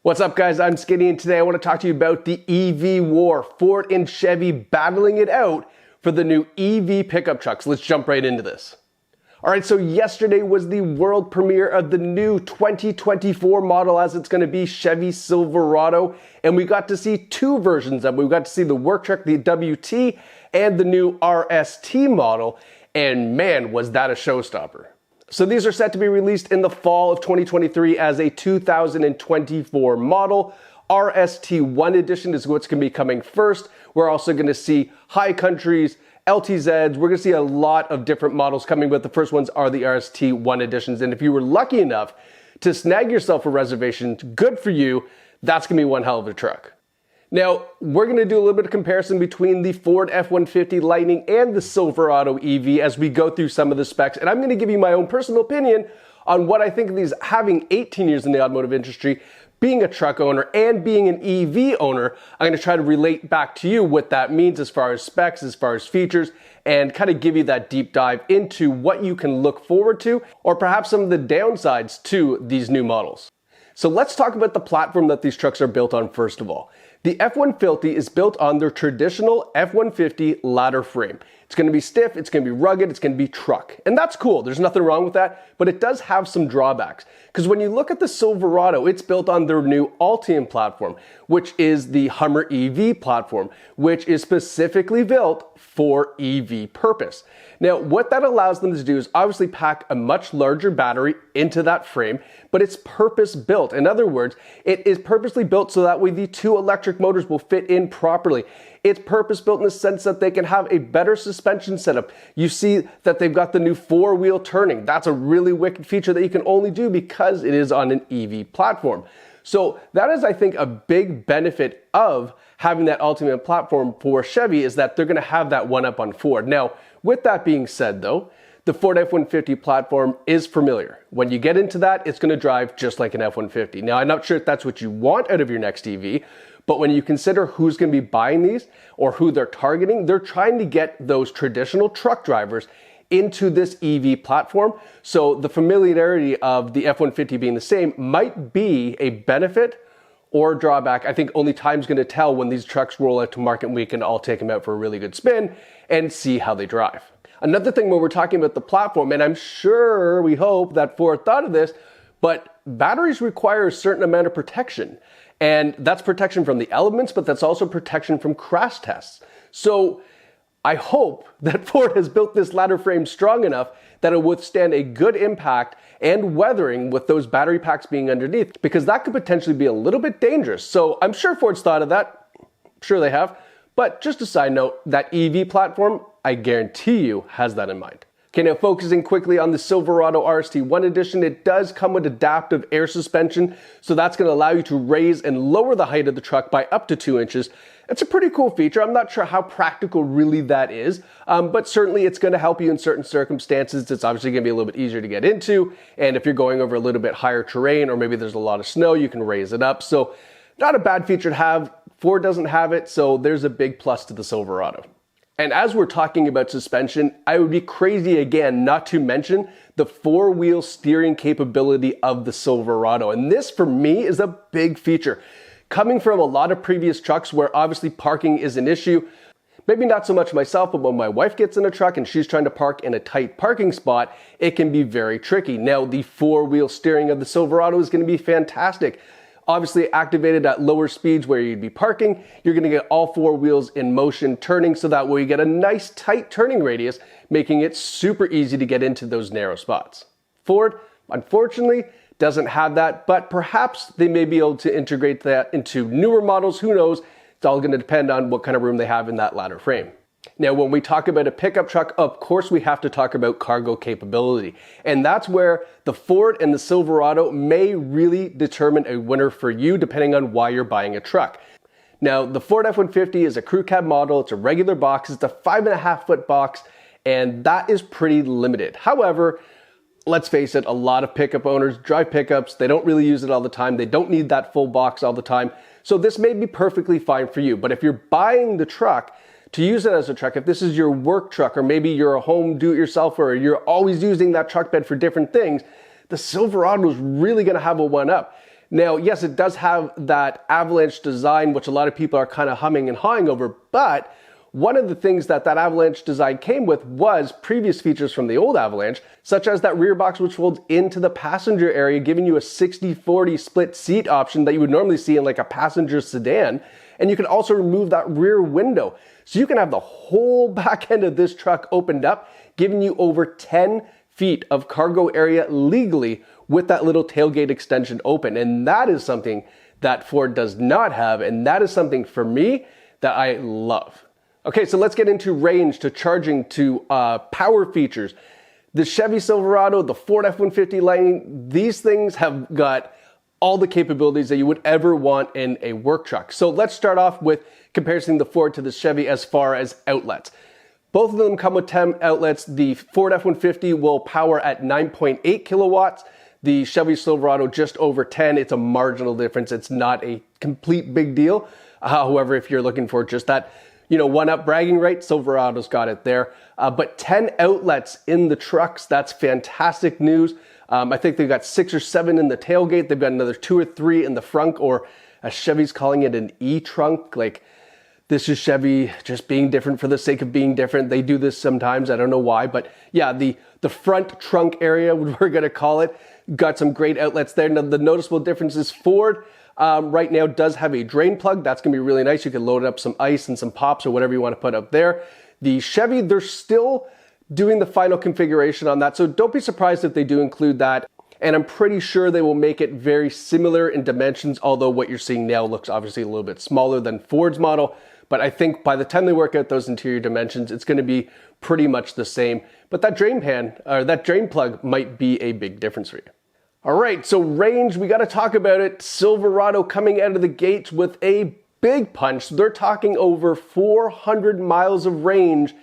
What's up, guys? I'm Skinny, and today I want to talk to you about the EV war. Ford and Chevy battling it out for the new EV pickup trucks. Let's jump right into this. All right, so yesterday was the world premiere of the new 2024 model, as it's going to be Chevy Silverado, and we got to see two versions of it. We got to see the work truck, the WT, and the new RST model, and man, was that a showstopper. So these are set to be released in the fall of 2023 as a 2024 model. RST1 edition is what's going to be coming first. We're also going to see high countries, LTZs. We're going to see a lot of different models coming, but the first ones are the RST1 editions. And if you were lucky enough to snag yourself a reservation, good for you. That's going to be one hell of a truck. Now, we're going to do a little bit of comparison between the Ford F-150 Lightning and the Silverado EV as we go through some of the specs, and I'm going to give you my own personal opinion on what I think of these. Having 18 years in the automotive industry, being a truck owner, and being an EV owner, I'm going to try to relate back to you what that means as far as specs, as far as features, and kind of give you that deep dive into what you can look forward to, or perhaps some of the downsides to these new models. So let's talk about the platform that these trucks are built on first of all. The F-150 is built on their traditional F-150 ladder frame. It's going to be stiff, it's going to be rugged, it's going to be truck. And that's cool, there's nothing wrong with that, but it does have some drawbacks. Because when you look at the Silverado, it's built on their new Ultium platform, which is the Hummer EV platform, which is specifically built for EV purpose. Now, what that allows them to do is obviously pack a much larger battery into that frame, but it's purpose built. In other words, it is purposely built so that way the two electric motors will fit in properly. It's purpose built in the sense that they can have a better suspension setup. You see that they've got the new four-wheel turning. That's a really wicked feature that you can only do because it is on an EV platform. So that is, I think, a big benefit of having that Ultimate platform for Chevy, is that they're going to have that one up on Ford. Now, with that being said though, the Ford F-150 platform is familiar. When you get into that, it's going to drive just like an F-150. Now, I'm not sure if that's what you want out of your next EV, but when you consider who's going to be buying these or who they're targeting, they're trying to get those traditional truck drivers into this EV platform. So the familiarity of the F-150 being the same might be a benefit or drawback. I think only time's going to tell when these trucks roll out to market, and we can all take them out for a really good spin and see how they drive. Another thing when we're talking about the platform, and I'm sure, we hope that Ford thought of this, but batteries require a certain amount of protection. And that's protection from the elements, but that's also protection from crash tests. So I hope that Ford has built this ladder frame strong enough that it'll withstand a good impact and weathering with those battery packs being underneath, because that could potentially be a little bit dangerous. So I'm sure Ford's thought of that. I'm sure they have. But just a side note, that EV platform, I guarantee you, has that in mind. Okay, now focusing quickly on the Silverado RST1 edition, it does come with adaptive air suspension, so that's going to allow you to raise and lower the height of the truck by up to 2 inches. It's a pretty cool feature. I'm not sure how practical really that is, but certainly it's going to help you in certain circumstances. It's obviously going to be a little bit easier to get into, and if you're going over a little bit higher terrain or maybe there's a lot of snow, you can raise it up. So not a bad feature to have. Ford doesn't have it, so there's a big plus to the Silverado. And as we're talking about suspension, I would be crazy again not to mention the four-wheel steering capability of the Silverado. And this, for me, is a big feature. Coming from a lot of previous trucks where obviously parking is an issue, maybe not so much myself, but when my wife gets in a truck and she's trying to park in a tight parking spot, it can be very tricky. Now, the four-wheel steering of the Silverado is going to be fantastic. Obviously activated at lower speeds where you'd be parking, you're going to get all four wheels in motion turning, so that way you get a nice tight turning radius, making it super easy to get into those narrow spots. Ford, unfortunately, doesn't have that, but perhaps they may be able to integrate that into newer models. Who knows? It's all going to depend on what kind of room they have in that ladder frame. Now, when we talk about a pickup truck, of course we have to talk about cargo capability. And that's where the Ford and the Silverado may really determine a winner for you, depending on why you're buying a truck. Now, the Ford F-150 is a crew cab model. It's a regular box. It's a 5.5-foot box, and that is pretty limited. However, let's face it, a lot of pickup owners drive pickups. They don't really use it all the time. They don't need that full box all the time. So this may be perfectly fine for you. But if you're buying the truck to use it as a truck, if this is your work truck, or maybe you're a home do-it-yourselfer, or you're always using that truck bed for different things, the Silverado is really going to have a one-up. Now, yes, it does have that avalanche design, which a lot of people are kind of humming and hawing over, but one of the things that avalanche design came with was previous features from the old Avalanche, such as that rear box which folds into the passenger area, giving you a 60-40 split seat option that you would normally see in like a passenger sedan. And you can also remove that rear window. So you can have the whole back end of this truck opened up, giving you over 10 feet of cargo area legally with that little tailgate extension open. And that is something that Ford does not have. And that is something for me that I love. Okay, so let's get into range, to charging, to power features. The Chevy Silverado, the Ford F-150 Lightning, these things have got all the capabilities that you would ever want in a work truck. So let's start off with comparing the Ford to the Chevy as far as outlets. Both of them come with 10 outlets. The Ford F-150 will power at 9.8 kilowatts. The Chevy Silverado just over 10. It's a marginal difference. It's not a complete big deal. However, if you're looking for just that, one-up bragging right, Silverado's got it there. But 10 outlets in the trucks, that's fantastic news. I think they've got 6 or 7 in the tailgate. They've got another 2 or 3 in the front, or as Chevy's calling it, an E-trunk. Like, this is Chevy just being different for the sake of being different. They do this sometimes, I don't know why. But yeah, the front trunk area, we're gonna call it, got some great outlets there. Now, the noticeable difference is Ford right now does have a drain plug. That's gonna be really nice. You can load up some ice and some pops or whatever you wanna put up there. The Chevy, they're still doing the final configuration on that, so don't be surprised if they do include that. And I'm pretty sure they will make it very similar in dimensions, although what you're seeing now looks obviously a little bit smaller than Ford's model. But I think by the time they work out those interior dimensions, it's gonna be pretty much the same. But that drain pan, or that drain plug, might be a big difference for you. All right, so range, we got to talk about it. Silverado coming out of the gates with a big punch. They're talking over 400 miles of range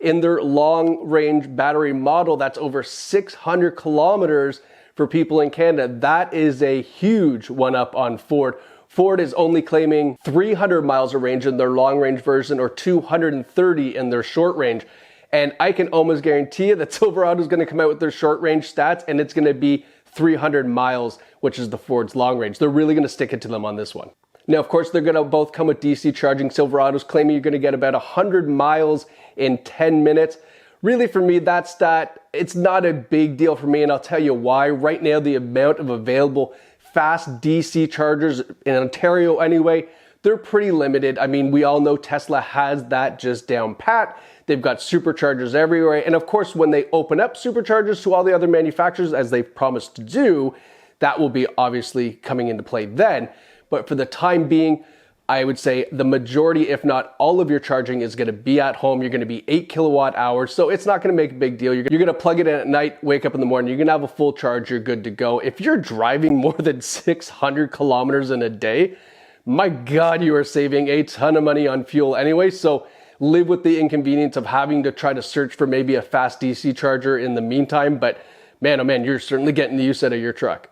in their long range battery model. That's over 600 kilometers for people in Canada. That is a huge one up on Ford. Ford is only claiming 300 miles of range in their long range version, or 230 in their short range. And I can almost guarantee you that Silverado is going to come out with their short range stats, and it's going to be 300 miles, which is the Ford's long range. They're really going to stick it to them on this one. Now, of course, they're going to both come with DC charging. Silverado's claiming you're going to get about 100 miles in 10 minutes. Really, for me, that stat, it's not a big deal for me, and I'll tell you why. Right now, the amount of available fast DC chargers in Ontario anyway, they're pretty limited. I mean, we all know Tesla has that just down pat. They've got superchargers everywhere. And of course, when they open up superchargers to all the other manufacturers, as they've promised to do, that will be obviously coming into play then. But for the time being, I would say the majority, if not all of your charging is going to be at home. You're going to be 8 kilowatt hours. So it's not going to make a big deal. You're going to plug it in at night, wake up in the morning. You're going to have a full charge. You're good to go. If you're driving more than 600 kilometers in a day, my God, you are saving a ton of money on fuel anyway. So live with the inconvenience of having to try to search for maybe a fast DC charger in the meantime. But man, oh man, you're certainly getting the use out of your truck.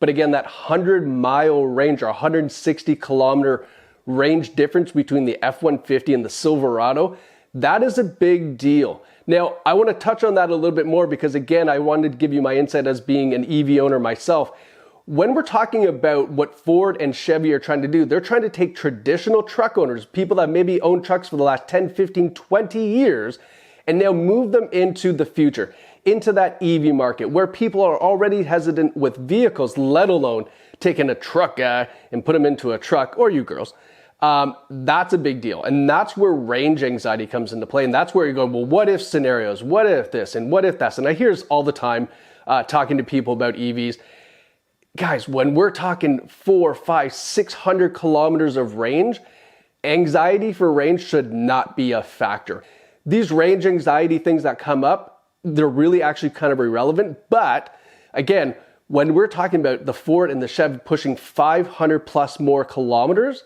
But again, that 100-mile range or 160 kilometer range difference between the F-150 and the Silverado, that is a big deal. Now, I want to touch on that a little bit more because again, I wanted to give you my insight as being an EV owner myself. When we're talking about what Ford and Chevy are trying to do, they're trying to take traditional truck owners, people that maybe own trucks for the last 10, 15, 20 years, and now move them into the future, into that EV market where people are already hesitant with vehicles, let alone taking a truck guy and put them into a truck, or you girls. That's a big deal. And that's where range anxiety comes into play. And that's where you're going, well, what if scenarios? What if this? And what if that? And I hear this all the time talking to people about EVs. Guys, when we're talking 400, 500, 600 kilometers of range, anxiety for range should not be a factor. These range anxiety things that come up, they're really actually kind of irrelevant. But again, when we're talking about the Ford and the Chevy pushing 500 plus more kilometers,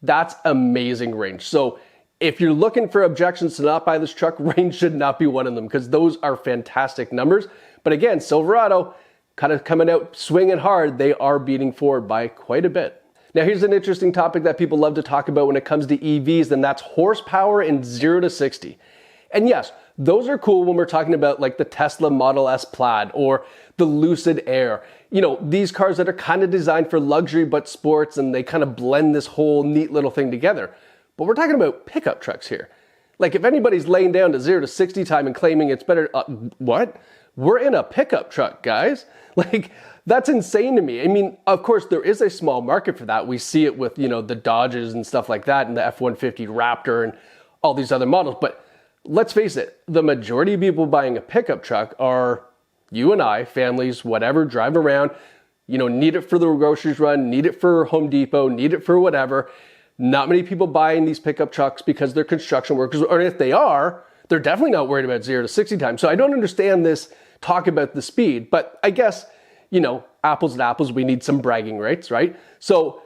that's amazing range. So if you're looking for objections to not buy this truck, range should not be one of them because those are fantastic numbers. But again, Silverado kind of coming out swinging hard. They are beating Ford by quite a bit. Now, here's an interesting topic that people love to talk about when it comes to EVs, and that's horsepower in 0 to 60. And yes, Those are cool when we're talking about like the Tesla Model S Plaid or the Lucid Air. You know, these cars that are kind of designed for luxury but sports, and they kind of blend this whole neat little thing together. But we're talking about pickup trucks here. Like if anybody's laying down to 0 to 60 time and claiming it's better, what? We're in a pickup truck, guys. Like that's insane to me. I mean, of course, there is a small market for that. We see it with, you know, the Dodges and stuff like that, and the F-150 Raptor and all these other models. But let's face it, the majority of people buying a pickup truck are you and I, families, whatever, drive around, you know, need it for the groceries run, need it for Home Depot, need it for whatever. Not many people buying these pickup trucks because they're construction workers, or if they are, they're definitely not worried about 0 to 60 time. So I don't understand this talk about the speed, but I guess, you know, apples to apples, we need some bragging rights, right? So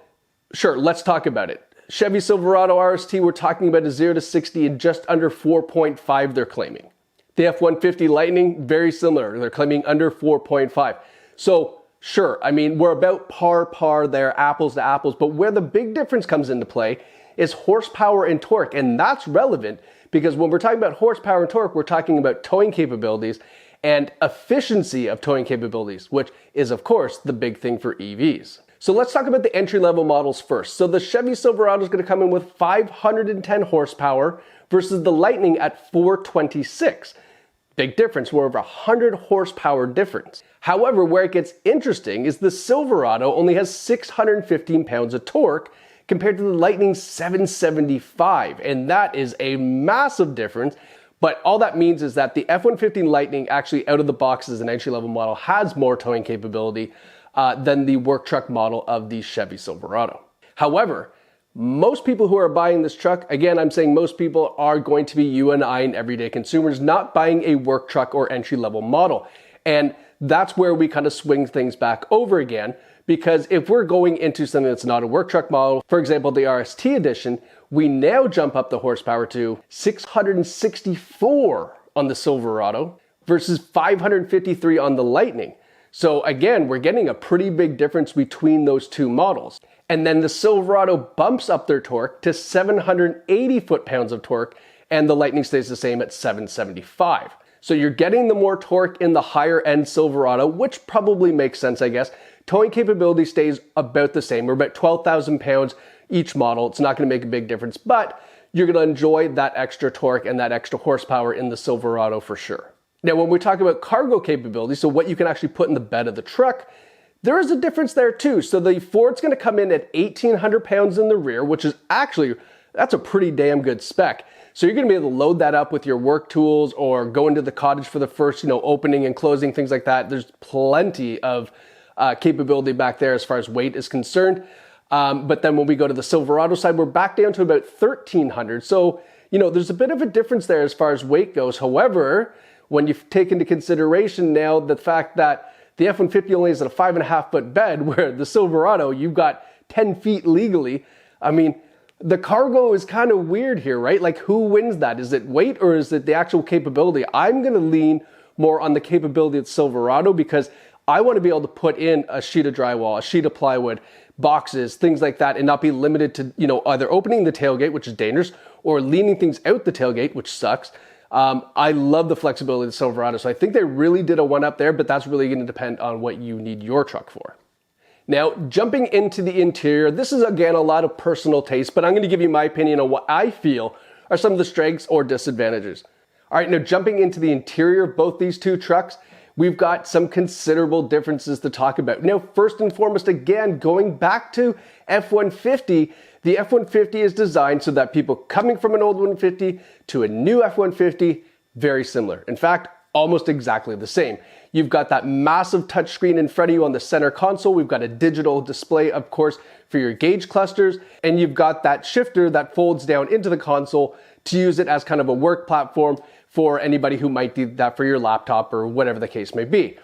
sure, let's talk about it. Chevy Silverado RST, we're talking about a 0 to 60 in just under 4.5 they're claiming. The F-150 Lightning, very similar. They're claiming under 4.5. So sure, I mean, we're about par there, apples to apples, but where the big difference comes into play is horsepower and torque, and that's relevant because when we're talking about horsepower and torque, we're talking about towing capabilities and efficiency of towing capabilities, which is, of course, the big thing for EVs. So let's talk about the entry-level models first. So the Chevy Silverado is going to come in with 510 horsepower versus the Lightning at 426. Big difference, more of 100 horsepower difference. However, where it gets interesting is the Silverado only has 615 pounds of torque compared to the Lightning's 775, and that is a massive difference. But all that means is that the F-150 Lightning actually out of the box as an entry-level model has more towing capability than the work truck model of the Chevy Silverado. However, most people who are buying this truck, again, I'm saying most people are going to be you and I and everyday consumers not buying a work truck or entry-level model. And that's where we kind of swing things back over again, because if we're going into something that's not a work truck model, for example, the RST edition, we now jump up the horsepower to 664 on the Silverado versus 553 on the Lightning. So again, we're getting a pretty big difference between those two models. And then the Silverado bumps up their torque to 780 foot-pounds of torque, and the Lightning stays the same at 775. So you're getting the more torque in the higher-end Silverado, which probably makes sense, I guess. Towing capability stays about the same. We're about 12,000 pounds each model. It's not going to make a big difference, but you're going to enjoy that extra torque and that extra horsepower in the Silverado for sure. Now, when we talk about cargo capability, so what you can actually put in the bed of the truck, there is a difference there too. So the Ford's going to come in at 1,800 pounds in the rear, which is actually, that's a pretty damn good spec. So you're going to be able to load that up with your work tools or go into the cottage for the first, opening and closing, things like that. There's plenty of capability back there as far as weight is concerned. But then when we go to the Silverado side, we're back down to about 1,300. So, there's a bit of a difference there as far as weight goes. However, when you take into consideration now the fact that the F-150 only is at a 5.5 foot bed, where the Silverado, you've got 10 feet legally. I mean, the cargo is kind of weird here, right? Like, who wins that? Is it weight or is it the actual capability? I'm going to lean more on the capability of the Silverado because I want to be able to put in a sheet of drywall, a sheet of plywood, boxes, things like that, and not be limited to, either opening the tailgate, which is dangerous, or leaning things out the tailgate, which sucks. I love the flexibility of the Silverado, so I think they really did a one-up there, but that's really going to depend on what you need your truck for. Now, jumping into the interior, this is, again, a lot of personal taste, but I'm going to give you my opinion on what I feel are some of the strengths or disadvantages. All right, now jumping into the interior of both these two trucks, we've got some considerable differences to talk about. Now, first and foremost, again, going back to F-150, the F-150 is designed so that people coming from an old 150 to a new F-150, very similar. In fact, almost exactly the same. You've got that massive touchscreen in front of you on the center console. We've got a digital display, of course, for your gauge clusters. And you've got that shifter that folds down into the console to use it as kind of a work platform for anybody who might do that for your laptop or whatever the case may be.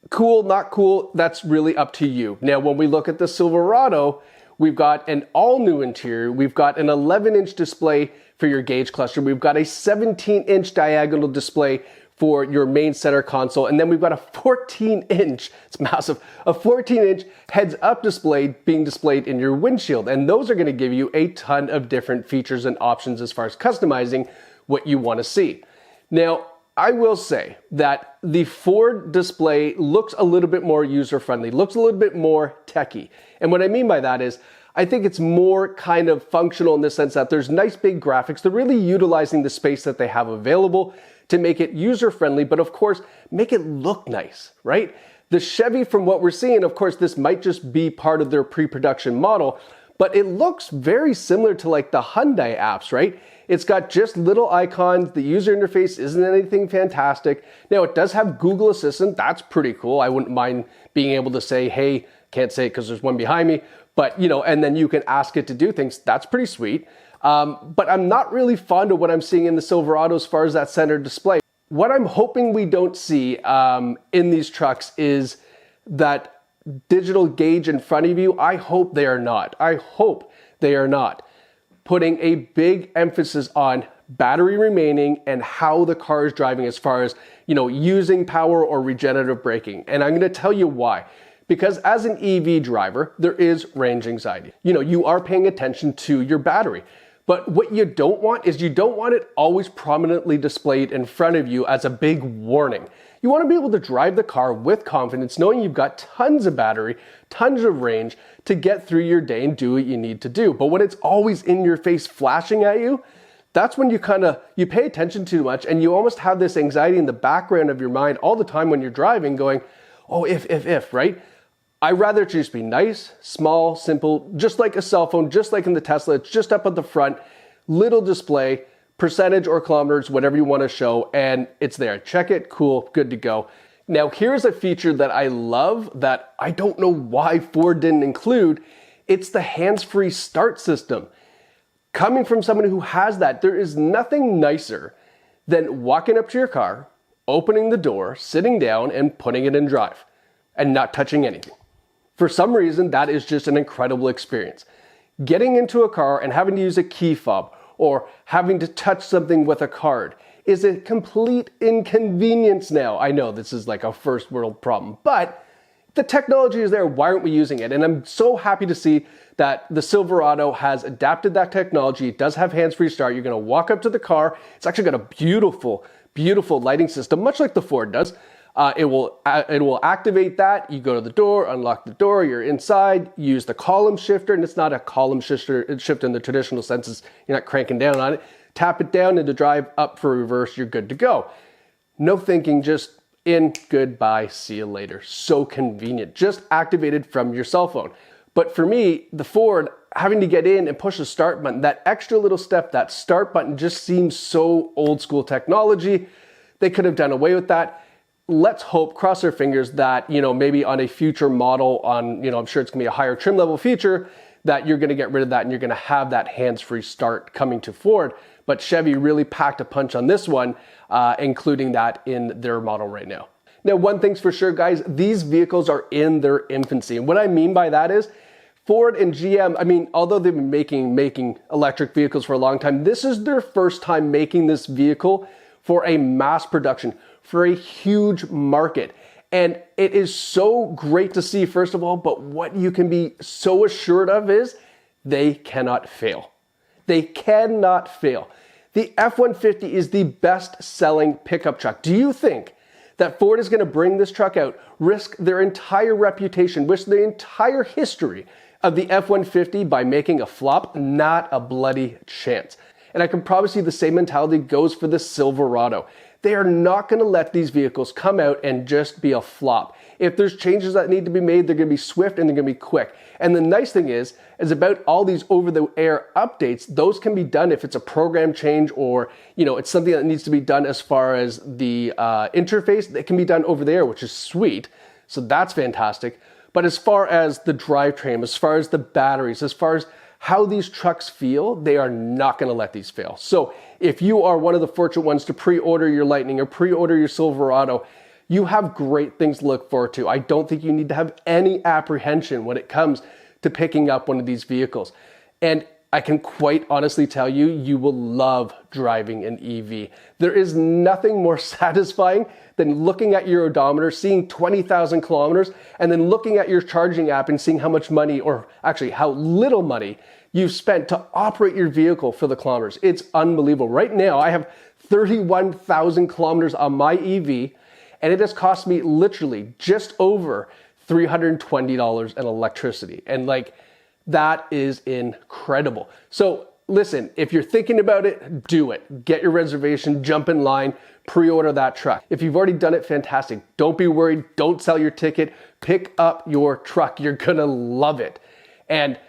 Cool, not cool, that's really up to you. Now, when we look at the Silverado, we've got an all-new interior. We've got an 11-inch display for your gauge cluster. We've got a 17-inch diagonal display for your main center console. And then we've got a 14-inch, it's massive, a 14-inch heads-up display being displayed in your windshield. And those are going to give you a ton of different features and options as far as customizing what you want to see. Now, I will say that the Ford display looks a little bit more user-friendly, looks a little bit more techy. And what I mean by that is, I think it's more kind of functional in the sense that there's nice big graphics. They're really utilizing the space that they have available to make it user-friendly, but of course, make it look nice, right? The Chevy, from what we're seeing, of course, this might just be part of their pre-production model, but it looks very similar to like the Hyundai apps, right? It's got just little icons. The user interface isn't anything fantastic. Now, it does have Google Assistant. That's pretty cool. I wouldn't mind being able to say, hey, can't say it because there's one behind me, but and then you can ask it to do things. That's pretty sweet. But I'm not really fond of what I'm seeing in the Silverado as far as that center display. What I'm hoping we don't see in these trucks is that digital gauge in front of you. I hope they are not. I hope they are not putting a big emphasis on battery remaining and how the car is driving as far as, using power or regenerative braking. And I'm going to tell you why. Because as an EV driver, there is range anxiety. You are paying attention to your battery. But what you don't want is you don't want it always prominently displayed in front of you as a big warning. You want to be able to drive the car with confidence, knowing you've got tons of battery, tons of range to get through your day and do what you need to do. But when it's always in your face flashing at you, that's when you pay attention too much and you almost have this anxiety in the background of your mind all the time when you're driving going, oh, if, right? I'd rather it just be nice, small, simple, just like a cell phone, just like in the Tesla. It's just up at the front, little display, percentage or kilometers, whatever you want to show, and it's there. Check it, cool, good to go. Now, here's a feature that I love that I don't know why Ford didn't include. It's the hands-free start system. Coming from someone who has that, there is nothing nicer than walking up to your car, opening the door, sitting down, and putting it in drive, and not touching anything. For some reason, that is just an incredible experience. Getting into a car and having to use a key fob or having to touch something with a card is a complete inconvenience now. I know this is like a first world problem, but the technology is there. Why aren't we using it? And I'm so happy to see that the Silverado has adapted that technology. It does have hands-free start. You're going to walk up to the car. It's actually got a beautiful, beautiful lighting system, much like the Ford does. It will activate that. You go to the door, unlock the door, you're inside, use the column shifter, and it's not a column shifter in the traditional sense. You're not cranking down on it. Tap it down into drive, up for reverse, you're good to go. No thinking, just in, goodbye, see you later. So convenient, just activated from your cell phone. But for me, the Ford, having to get in and push the start button, that extra little step, that start button just seems so old school technology. They could have done away with that. Let's hope, cross our fingers, that, maybe on a future model on, I'm sure it's gonna be a higher trim level feature, that you're gonna get rid of that and you're gonna have that hands-free start coming to Ford. But Chevy really packed a punch on this one, including that in their model right now. Now, one thing's for sure, guys, these vehicles are in their infancy. And what I mean by that is, Ford and GM, although they've been making electric vehicles for a long time, this is their first time making this vehicle for a mass production, for a huge market. And it is so great to see, first of all, but what you can be so assured of is they cannot fail. They cannot fail. The F-150 is the best-selling pickup truck. Do you think that Ford is going to bring this truck out, risk their entire reputation, risk the entire history of the F-150 by making a flop? Not a bloody chance. And I can probably see the same mentality goes for the Silverado. They are not going to let these vehicles come out and just be a flop. If there's changes that need to be made, they're going to be swift and they're going to be quick. And the nice thing is about all these over-the-air updates, those can be done if it's a program change or, it's something that needs to be done as far as the interface. It can be done over the air, which is sweet. So that's fantastic. But as far as the drivetrain, as far as the batteries, as far as how these trucks feel, they are not going to let these fail. So if you are one of the fortunate ones to pre-order your Lightning or pre-order your Silverado, you have great things to look forward to. I don't think you need to have any apprehension when it comes to picking up one of these vehicles. And I can quite honestly tell you, you will love driving an EV. There is nothing more satisfying than looking at your odometer, seeing 20,000 kilometers, and then looking at your charging app and seeing how much money, or actually how little money, you've spent to operate your vehicle for the kilometers. It's unbelievable. Right now, I have 31,000 kilometers on my EV, and it has cost me literally just over $320 in electricity. And like, that is incredible. So listen, if you're thinking about it, do it. Get your reservation, jump in line, pre-order that truck. If you've already done it, fantastic. Don't be worried. Don't sell your ticket. Pick up your truck. You're gonna love it. And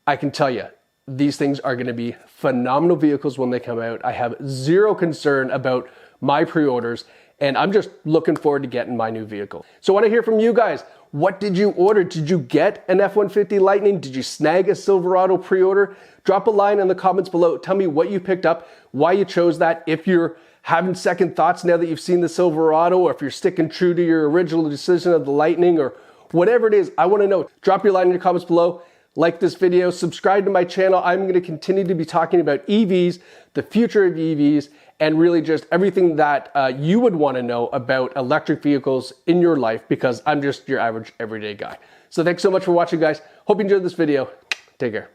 I can tell you, these things are gonna be phenomenal vehicles when they come out. I have zero concern about my pre-orders, and I'm just looking forward to getting my new vehicle. So I wanna hear from you guys. What did you order? Did you get an F-150 Lightning? Did you snag a Silverado pre-order? Drop a line in the comments below. Tell me what you picked up, why you chose that. If you're having second thoughts now that you've seen the Silverado, or if you're sticking true to your original decision of the Lightning, or whatever it is, I wanna know. Drop your line in the comments below. Like this video, subscribe to my channel. I'm gonna continue to be talking about EVs, the future of EVs, and really just everything that you would wanna know about electric vehicles in your life, because I'm just your average everyday guy. So thanks so much for watching, guys. Hope you enjoyed this video. Take care.